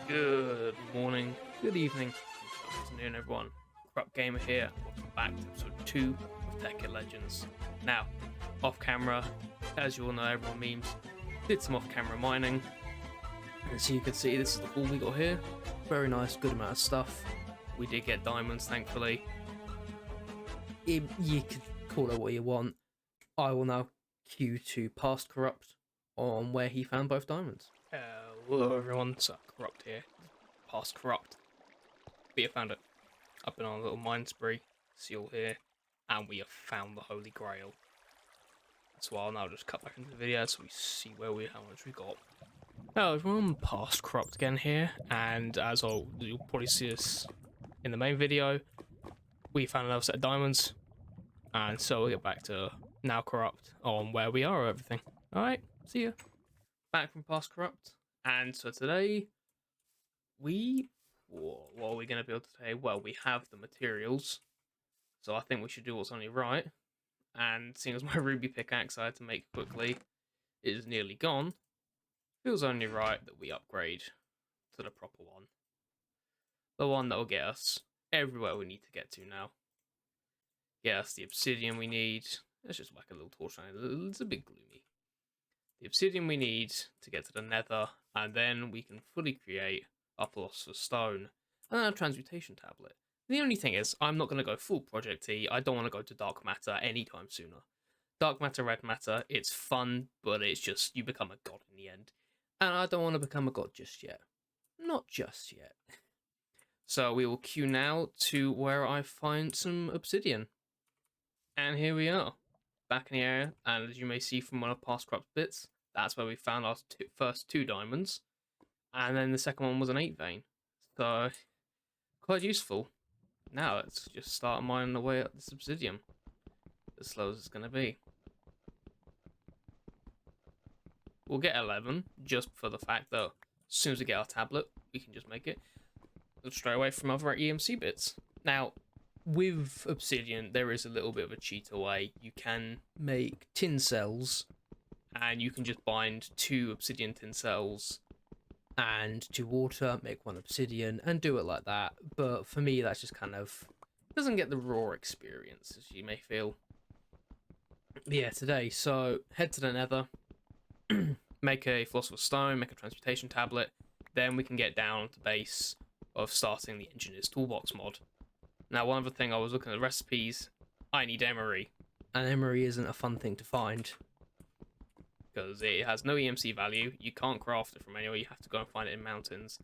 Good morning, good evening, good afternoon, everyone. Corrupt Gamer here. Welcome back to episode 2 of Tekkit Legends. Now, off camera, as you all know, everyone memes, did some off camera mining. As you can see, this is the haul we got here. Very nice, good amount of stuff. We did get diamonds, thankfully. You could call it what you want. I will now queue to Past Corrupt on where he found both diamonds. Hello everyone, so Corrupt here. Past Corrupt. We have found it. I've been on a little mine spree, see all here, and we have found the Holy Grail. So I'll now just cut back into the video so we see how much we got. Hello everyone, Past Corrupt again here, and as you'll probably see this in the main video, we found another set of diamonds, and so we'll get back to now Corrupt on where we are or everything. Alright, see ya. Back from Past Corrupt, and so today, what are we going to build today? Well, we have the materials, so I think we should do what's only right, and seeing as my ruby pickaxe I had to make quickly is nearly gone, feels only right that we upgrade to the proper one. The one that will get us everywhere we need to get to now. Get us the obsidian we need. Let's just whack a little torch on it. It's a bit gloomy. The obsidian we need to get to the nether, and then we can fully create our philosopher's stone and then a transmutation tablet. The only thing is, I'm not going to go full Project T. I don't want to go to dark matter anytime sooner. Dark matter, red matter, it's fun, but it's just you become a god in the end. And I don't want to become a god just yet. Not just yet. So we will queue now to where I find some obsidian. And here we are, back in the area, and as you may see from one of Past Corrupt bits, that's where we found our first 2 diamonds, and then the second one was an 8 vein. So, quite useful. Now let's just start mining away at this obsidian, as slow as it's going to be. We'll get 11, just for the fact that as soon as we get our tablet, we can just make it straight away from other EMC bits. Now, with obsidian, there is a little bit of a cheat away. You can make tin cells, and you can just bind 2 obsidian tin cells and to water, make 1 obsidian, and do it like that. But for me, that's just kind of doesn't get the raw experience, as you may feel. But yeah, today, so head to the nether, make a philosopher's stone, make a transmutation tablet, then we can get down to base of starting the engineer's toolbox mod. Now, one other thing, I was looking at the recipes, I need emery. And emery isn't a fun thing to find, because it has no EMC value, you can't craft it from anywhere, you have to go and find it in mountains.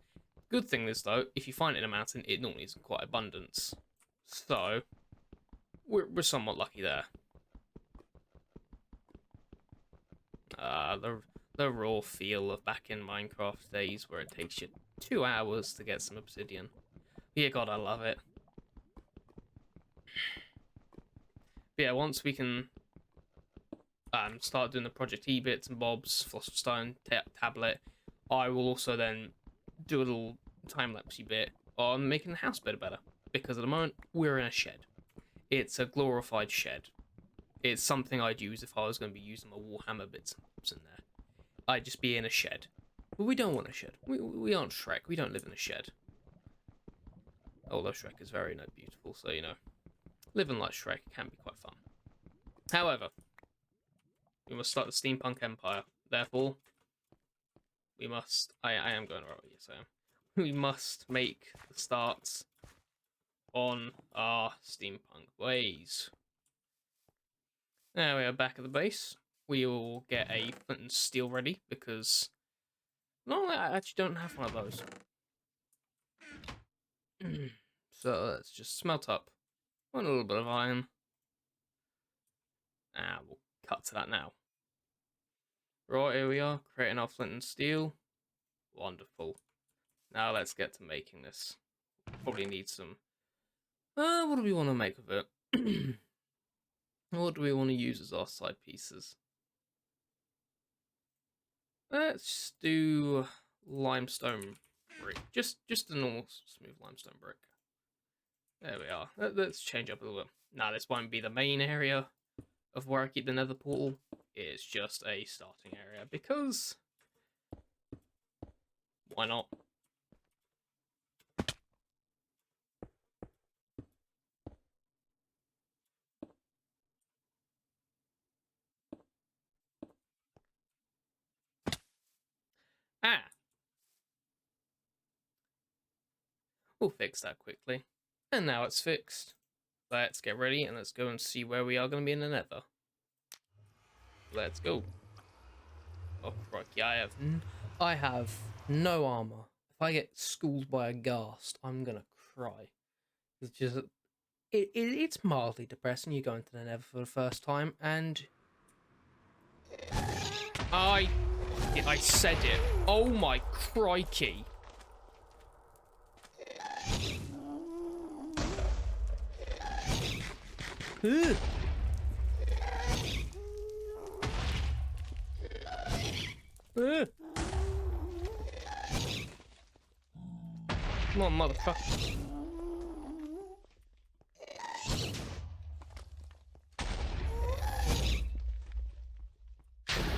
Good thing is, though, if you find it in a mountain, it normally isn't quite abundance. So, we're somewhat lucky there. The raw feel of back in Minecraft days where it takes you 2 hours to get some obsidian. Yeah, God, I love it. But yeah, once we can start doing the Project E bits and bobs, Philosopher's Stone tablet, I will also then do a little time-lapsey bit on making the house better. Because at the moment, we're in a shed. It's a glorified shed. It's something I'd use if I was going to be using my Warhammer bits and bobs in there. I'd just be in a shed. But we don't want a shed. We aren't Shrek. We don't live in a shed. Although Shrek is very beautiful, so, you know, living like Shrek can be quite fun. However, we must start the steampunk empire. Therefore, we must... I am going right, yes I am. We must make the starts on our steampunk ways. Now we are back at the base. We will get a flint and steel ready, because... No, I actually don't have one of those. So let's just smelt up a little bit of iron. We'll cut to that now. Right, here we are, creating our flint and steel. Wonderful. Now let's get to making this. Probably need some... what do we want to make of it? What do we want to use as our side pieces? Let's do limestone brick. Just a normal smooth limestone brick. There we are. Let's change up a little bit. Now, this won't be the main area of where I keep the nether portal. It's just a starting area, because why not? We'll fix that quickly. And now it's fixed. Let's get ready and let's go and see where we are going to be in the nether. Let's go. Oh, crikey, I have no armor. If I get schooled by a ghast, I'm going to cry. It's just... It's mildly depressing. You go into the nether for the first time and... I said it. Oh my crikey. Ugh. Ugh. Come on, motherfucker.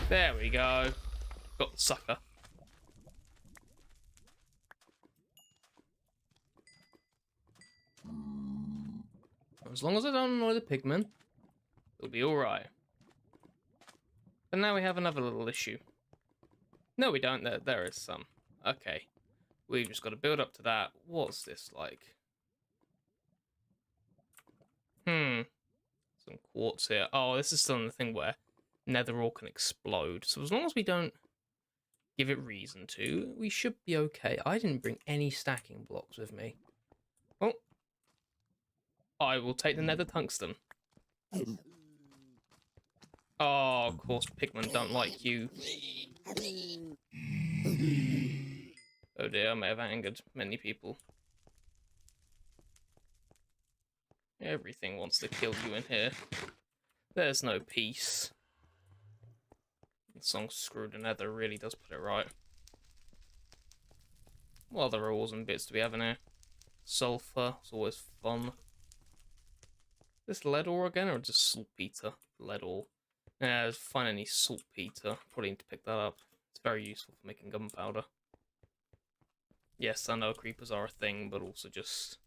There we go. Got the sucker. As long as I don't annoy the pigmen, it'll be alright. But now we have another little issue. No, we don't. There is some. Okay. We've just got to build up to that. What's this like? Some quartz here. Oh, this is still the thing where nether ore can explode. So as long as we don't give it reason to, we should be okay. I didn't bring any stacking blocks with me. Oh. I will take the nether tungsten. Oh, of course, pigmen don't like you. Oh dear, I may have angered many people. Everything wants to kill you in here. There's no peace. The song Screw the Nether really does put it right. What other ores and bits do we have in here? Sulfur, it's always fun. This lead ore again, or just saltpeter? Lead ore. Yeah, find any saltpeter. Probably need to pick that up. It's very useful for making gunpowder. Yes, I know creepers are a thing, but also just...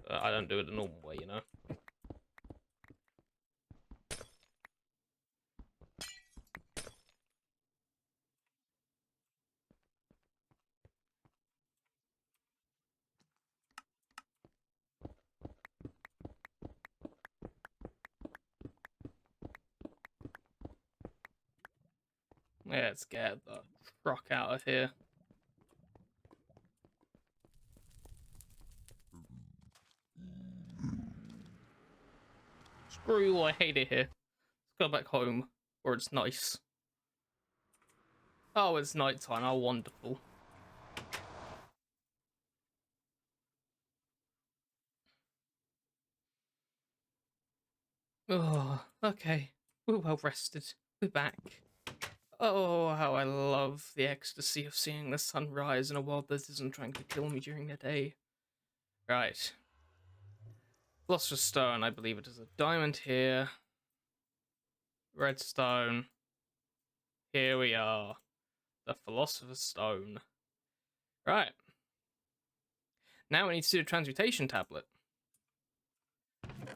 I don't do it the normal way, you know? Let's get the truck out of here. Screw you, I hate it here. Let's go back home, where it's nice. Oh, it's nighttime, how wonderful. Oh, okay. We're well rested. We're back. Oh, how I love the ecstasy of seeing the sun rise in a world that isn't trying to kill me during the day. Right. Philosopher's Stone, I believe it is a diamond here. Redstone. Here we are. The Philosopher's Stone. Right. Now we need to do a transmutation tablet.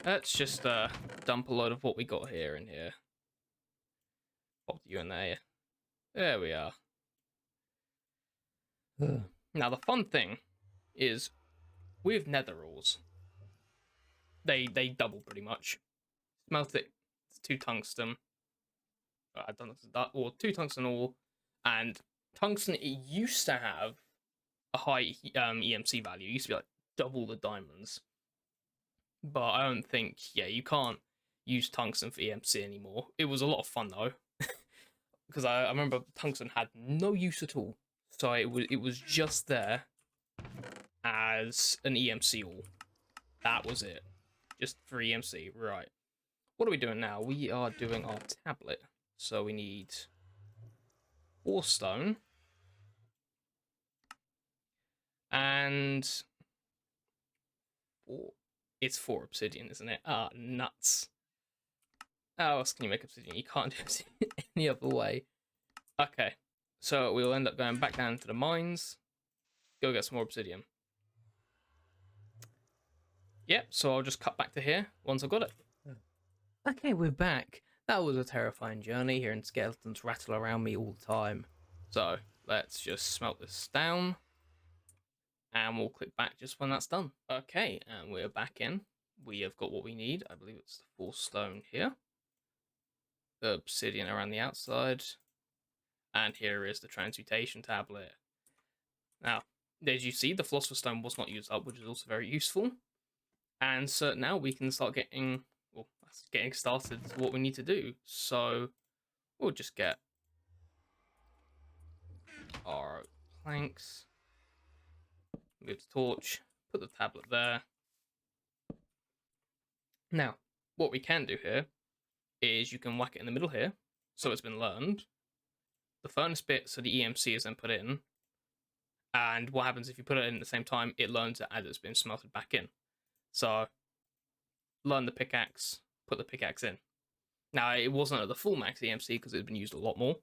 Let's just dump a load of what we got here in here. Pop you in there. There we are. Now the fun thing is with nether ores, they double pretty much. Smelt it. It's 2 tungsten. I don't know if it's that, or 2 tungsten ore, and tungsten, it used to have a high EMC value. It used to be like double the diamonds. But I don't think, yeah, you can't use tungsten for EMC anymore. It was a lot of fun though, because I remember tungsten had no use at all. So it was just there as an EMC ore. That was it, just for EMC. Right. What are we doing now? We are doing our tablet. So we need 4 stone and 4. It's 4 obsidian, isn't it? Ah, nuts. How else can you make obsidian? You can't do obsidian any other way. Okay, so we'll end up going back down to the mines. Go get some more obsidian. Yep, so I'll just cut back to here once I've got it. Okay, we're back. That was a terrifying journey, hearing skeletons rattle around me all the time. So, Let's just smelt this down. And we'll click back just when that's done. Okay, and we're back in. We have got what we need. I believe it's the 4 stone here. The obsidian around the outside. And here is the transmutation tablet. Now, as you see, the philosopher's stone was not used up, which is also very useful. And so now we can start getting, well, that's getting started to what we need to do. So we'll just get our planks, move the torch, put the tablet there. Now, what we can do here is you can whack it in the middle here, so it's been learned. The furnace bit, so the EMC is then put in. And what happens if you put it in at the same time, it learns it as it's been smelted back in. So, learn the pickaxe, put the pickaxe in. Now, it wasn't at the full max EMC because it had been used a lot more,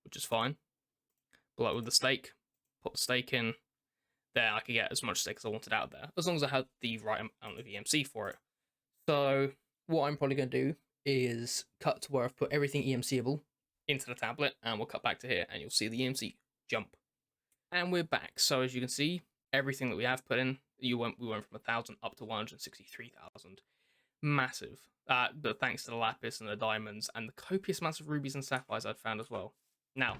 which is fine. But like with the steak, put the steak in. There, I could get as much steak as I wanted out of there, as long as I had the right amount of EMC for it. So, what I'm probably going to do is cut to where I've put everything EMCable into the tablet, and we'll cut back to here, and you'll see the EMC jump. And we're back. So as you can see, everything that we have put in, we went from 1,000 up to 163,000. Massive. But thanks to the lapis and the diamonds and the copious amounts of rubies and sapphires I've found as well. Now,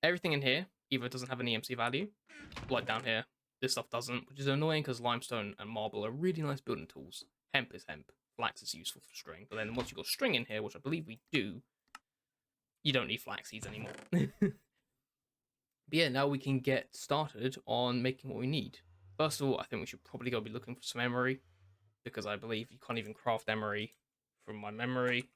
everything in here either doesn't have an EMC value, like down here, this stuff doesn't, which is annoying because limestone and marble are really nice building tools. Hemp is hemp. Flax is useful for string. But then once you've got string in here, which I believe we do, you don't need flax seeds anymore. But yeah, now we can get started on making what we need. First of all, I think we should probably go be looking for some emery, because I believe you can't even craft emery from my memory.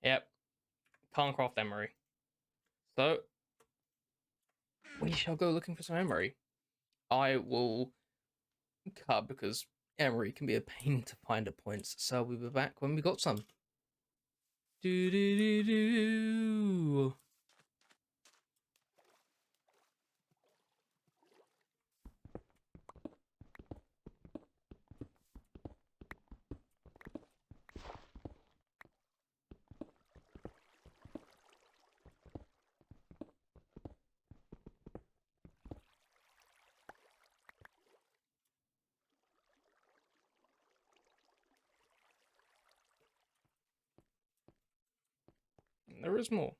Yep, can't craft emery. So, we shall go looking for some emery. I will cut because emery can be a pain to find at points, so we'll be back when we got some. Do do do do. There is more.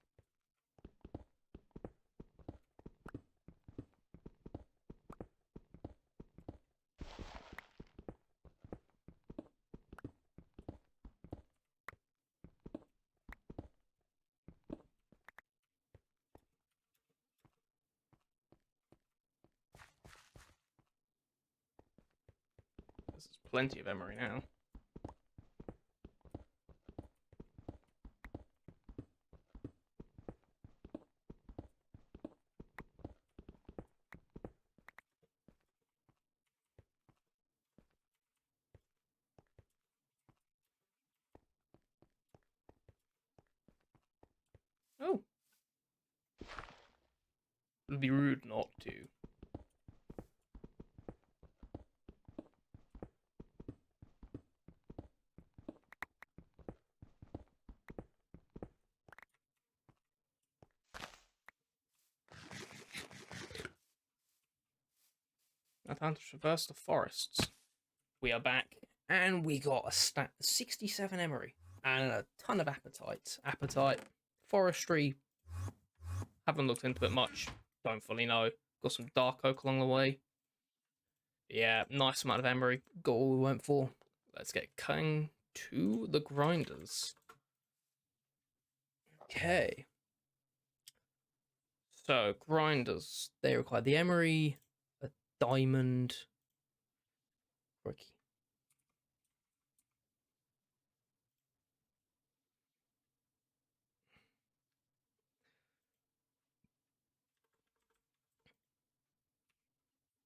This is plenty of emery now. Oh. It would be rude not to. Now time to traverse the forests. We are back, and we got a stat 67 emery and a ton of appetite. Appetite, forestry. Haven't looked into it much. Don't fully know. Got some dark oak along the way. Yeah, nice amount of emery. Got all we went for. Let's get cutting to the grinders. Okay. So, grinders. They require the emery, a diamond. Ricky.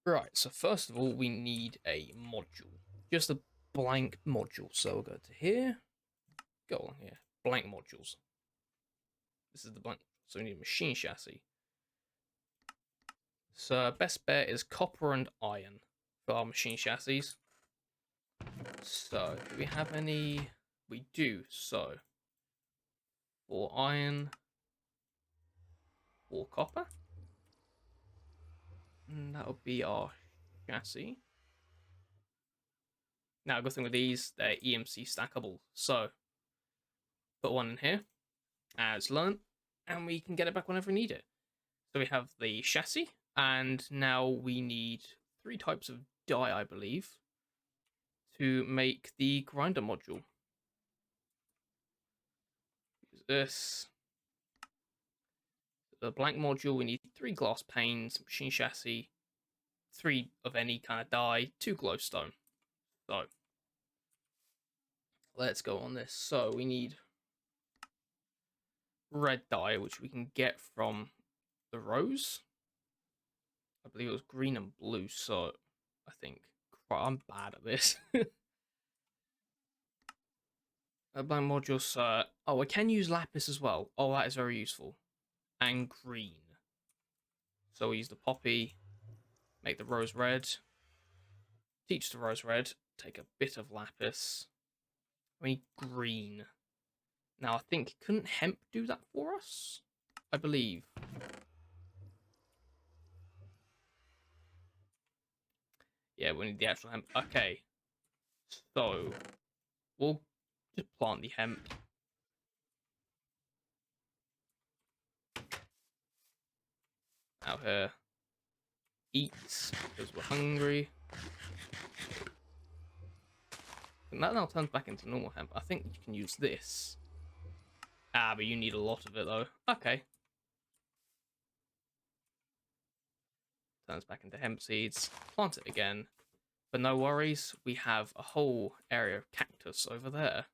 Right, so first of all, we need a module. Just a blank module. So we'll go to here. Go on here. Blank modules. This is the blank. So we need a machine chassis. So best bet is copper and iron for our machine chassis. So, do we have any? We do. So, 4 iron, 4 copper. And that'll be our chassis. Now, good thing with these, they're EMC stackable. So, put one in here, as learned, and we can get it back whenever we need it. So we have the chassis, and now we need 3 types of die, I believe, to make the grinder module. Use this. The blank module, we need 3 glass panes, machine chassis, 3 of any kind of die, 2 glowstone. So, let's go on this. So, we need red dye, which we can get from the rose. I believe it was green and blue, so I think I'm bad at this. A blank module, so oh, I can use lapis as well. Oh, that is very useful. And green. So we use the poppy, make the rose red, teach the rose red, take a bit of lapis. We need green. Now I think couldn't hemp do that for us? I believe. Yeah, we need the actual hemp. Okay. So we'll just plant the hemp. Out here. Eat because we're hungry. And that now turns back into normal hemp. I think you can use this. Ah, but you need a lot of it though. Okay. Turns back into hemp seeds. Plant it again. But no worries, we have a whole area of cactus over there.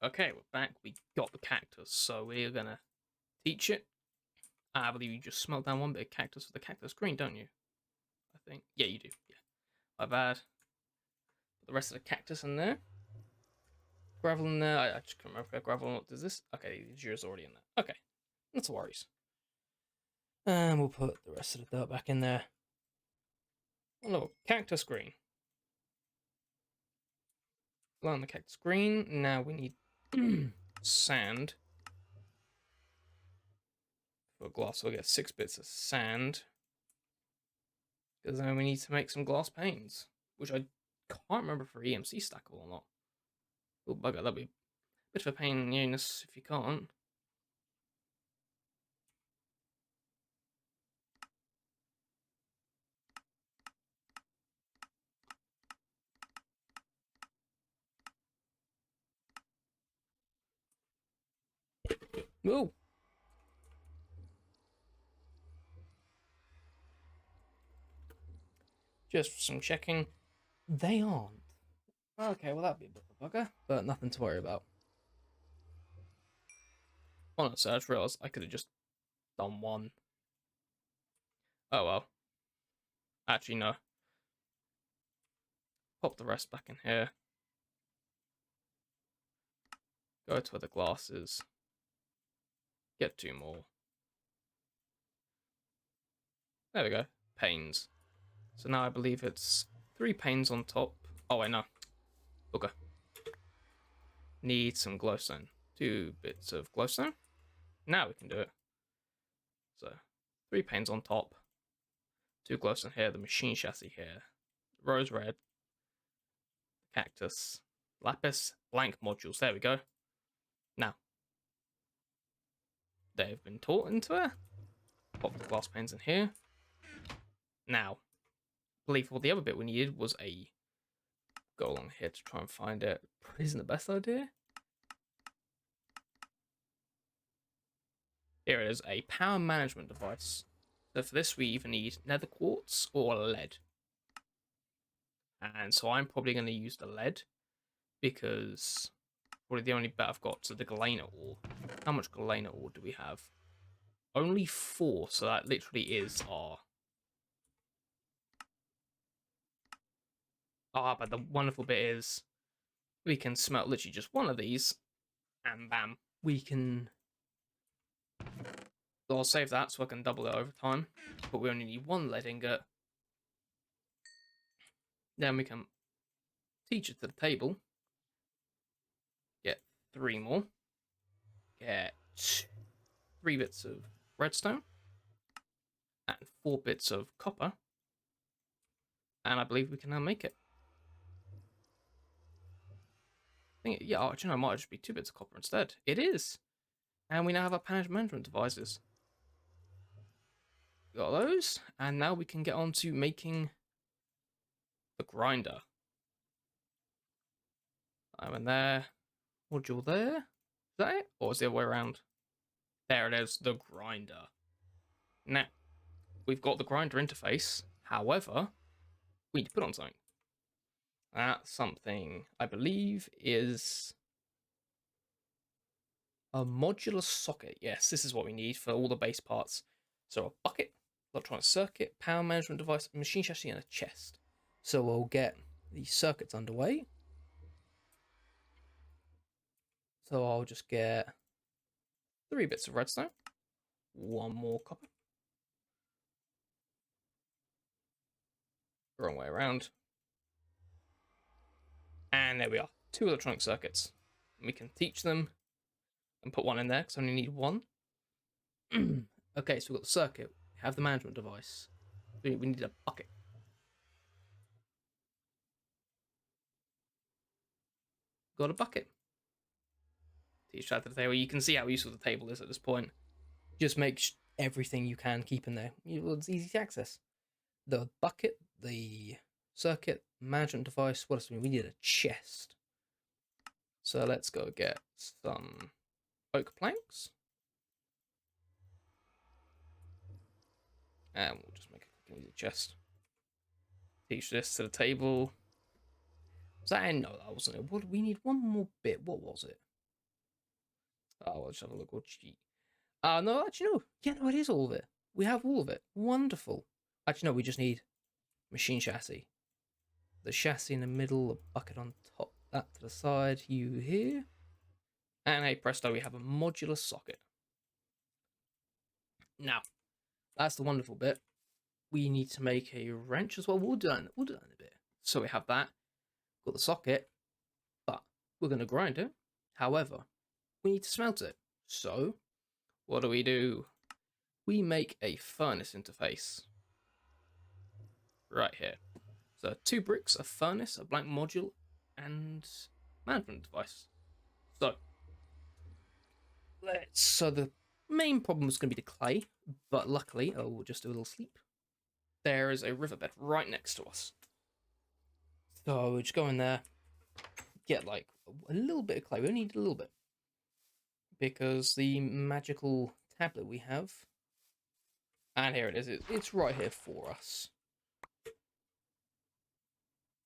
Okay, we're back. We got the cactus, so we're gonna teach it. I believe you just smelt down one bit of cactus with the cactus green, don't you? I think. Yeah, you do. Yeah. My bad. Put the rest of the cactus in there. Gravel in there. I just can't remember if I have gravel. What does this? Okay, the jure's already in there. Okay. Not to worries. And we'll put the rest of the dirt back in there. Oh no, cactus green. Plant the cactus green. Now we need sand. For glass, so we'll get 6 bits of sand. Because then we need to make some glass panes. Which I can't remember for EMC stackable or not. Oh, bugger, that'd be a bit of a pain in the anus if you can't. Ooh. Just for some checking. They aren't. Okay, well that'd be a bit of a bugger, but nothing to worry about. Honestly, I just realised I could have just done one. Oh well. Actually, no. Pop the rest back in here. Go to where the glass is. Get 2 more. There we go. Panes. So now I believe it's 3 panes on top. Oh wait, no. Okay. Need some glowstone. 2 bits of glowstone. Now we can do it. So 3 panes on top. 2 glowstone here. The machine chassis here. Rose red. Cactus. Lapis. Blank modules. There we go. Now. They've been taught into it. Pop the glass panes in here. Now. I believe what the other bit we needed was a... Go along here to try and find it. Isn't the best idea. Here it is, a power management device. So for this we either need nether quartz or lead. And so I'm probably going to use the lead, because probably the only bet I've got is the galena ore. How much galena ore do we have? Only 4, so that literally is our... Ah, but the wonderful bit is we can smelt literally just one of these, and bam, we can... So I'll save that so I can double it over time, but we only need 1 lead ingot. Then we can teacher to the table. Get 3 more. Get 3 bits of redstone. And 4 bits of copper. And I believe we can now make it. I think, yeah, actually, no, it might just be 2 bits of copper instead. It is. And we now have our panel management devices. Got those. And now we can get on to making the grinder. And there. Module there. Is that it? Or is it the other way around? There it is, the grinder. Now, we've got the grinder interface. However, we need to put on something. That something, I believe, is a modular socket. Yes, this is what we need for all the base parts. So a bucket, electronic circuit, power management device, a machine chassis, and a chest. So we'll get the circuits underway. So I'll just get 3 bits of redstone, 1 more copper. Wrong way around. And there we are, 2 electronic circuits. We can teach them and put 1 in there because I only need 1. Okay, so we've got the circuit, we have the management device. We need a bucket. Got a bucket. Teach that to the table. You can see how useful the table is at this point. Just make everything you can keep in there. It's easy to access. The bucket, the circuit, management device. What else do we need? We need a chest. So let's go get some oak planks. And we'll just make a quick and easy chest. Teach this to the table. Was that? No, that wasn't it. What, we need 1 more bit. What was it? Oh, let's have a look. What cheat? No, actually, no. Yeah, no, it is all of it. We have all of it. Wonderful. Actually, no, we just need machine chassis. The chassis in the middle, a bucket on top, that to the side, you here. And hey, presto, we have a modular socket. Now, that's the wonderful bit. We need to make a wrench as well. We'll do that in a bit. So we have that. Got the socket, but we're going to grind it. However, we need to smelt it. So, what do? We make a furnace interface. Right here. So 2 bricks, a furnace, a blank module, and management device. So the main problem is going to be the clay, but luckily, we'll just do a little sleep. There is a riverbed right next to us. So we'll just go in there, get like a little bit of clay. We only need a little bit. Because the magical tablet we have, and here it is, it's right here for us.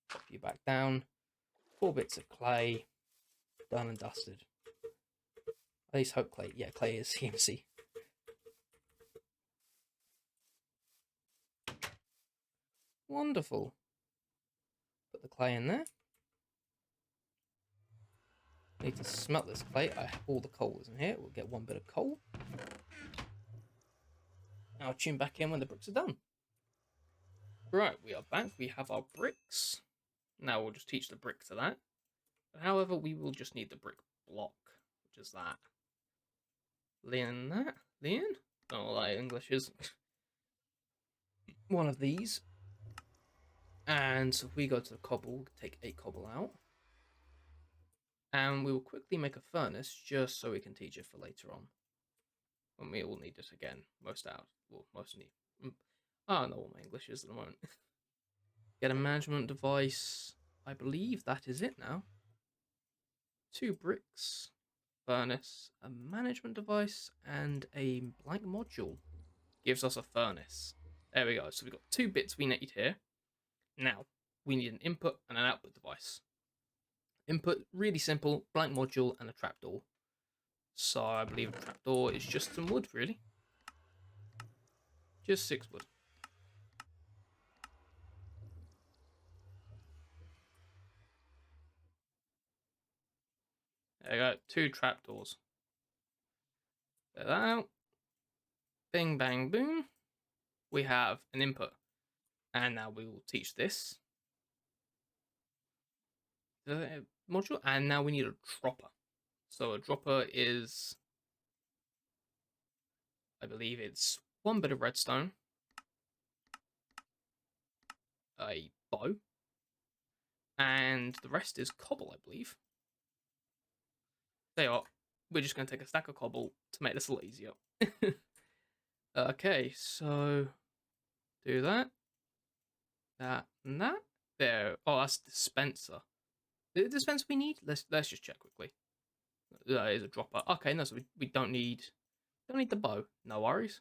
Pop you back down. 4 bits of clay, done and dusted. At least hope clay. Yeah, clay is CMC. Wonderful. Put the clay in there. Need to smelt this clay. All the coal is in here. We'll get 1 bit of coal. I'll tune back in when the bricks are done. Right, we are back. We have our bricks. Now we'll just teach the brick to that. However, we will just need the brick block, which is that. Lean that. Lean? Don't know what that English is. 1 of these. And so if we go to the cobble, take 8 cobble out. And we will quickly make a furnace just so we can teach it for later on. When we all need it again. Most need. I don't know what my English is at the moment. Get a management device. I believe that is it now. 2 bricks, furnace, a management device, and a blank module. Gives us a furnace. There we go. So we've got 2 bits we need here. Now, we need an input and an output device. Input, really simple, blank module and a trapdoor. So I believe a trapdoor is just some wood, really. Just 6 wood. There we go, 2 trapdoors. Get that out. Bing, bang, boom. We have an input. And now we will teach this. the module, and now we need a dropper. So a dropper is, I believe it's 1 bit of redstone, a bow, and the rest is cobble, I believe. There you are. We're just going to take a stack of cobble to make this a lot easier. Okay, so do that, and that. There. Oh, that's dispenser. The dispenser we need? Let's just check quickly. That is a dropper. Okay, no, so we don't need the bow. No worries.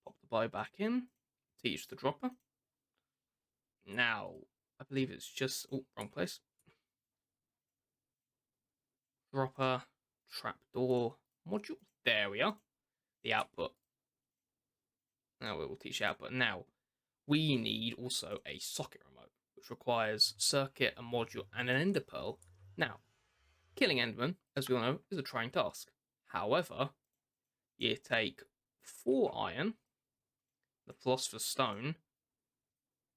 Pop the bow back in. Teach the dropper. Now, I believe it's just wrong place. Dropper, trapdoor, module. There we are. The output. Now we will teach the output. Now, we need also a socket remote, which requires circuit, a module, and an ender pearl. Now, killing enderman, as we all know, is a trying task. However, you take 4 iron, the philosopher's stone.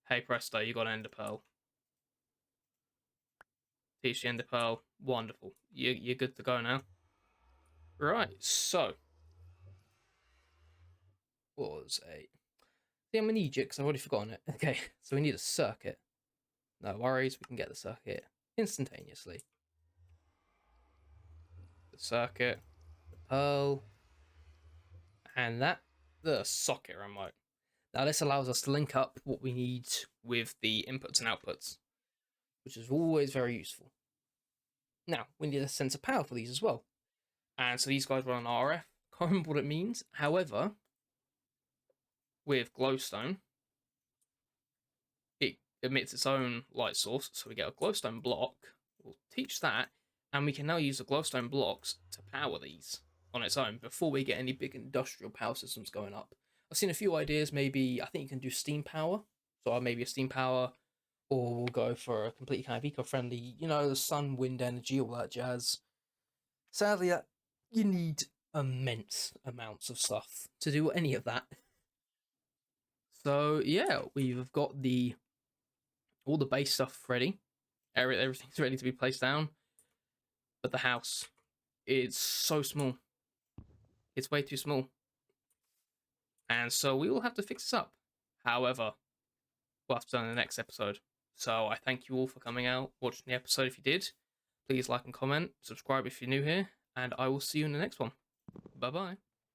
Hey presto, you got an ender pearl. Teach the ender pearl. Wonderful. You're good to go now. Right, so what was a... See, I'm an Egypt because I've already forgotten it. Okay, so we need a circuit. No worries, we can get the circuit instantaneously. The circuit, the pearl, and that, the socket remote. Now this allows us to link up what we need with the inputs and outputs, which is always very useful. Now, we need a sensor power for these as well. And so these guys run on RF. Can't remember what it means. However, with glowstone, it emits its own light source. So we get a glowstone block. We'll teach that. And we can now use the glowstone blocks to power these on its own before we get any big industrial power systems going up. I've seen a few ideas. Maybe, I think you can do steam power. So maybe a steam power, or we'll go for a completely kind of eco-friendly, the sun, wind energy, all that jazz. Sadly, you need immense amounts of stuff to do any of that. So yeah, we've got all the base stuff ready. Everything's ready to be placed down. But the house, it's so small. It's way too small. And so we will have to fix this up. However, we'll have to do it in the next episode. So I thank you all for coming out, watching the episode if you did. Please like and comment, subscribe if you're new here, and I will see you in the next one. Bye-bye.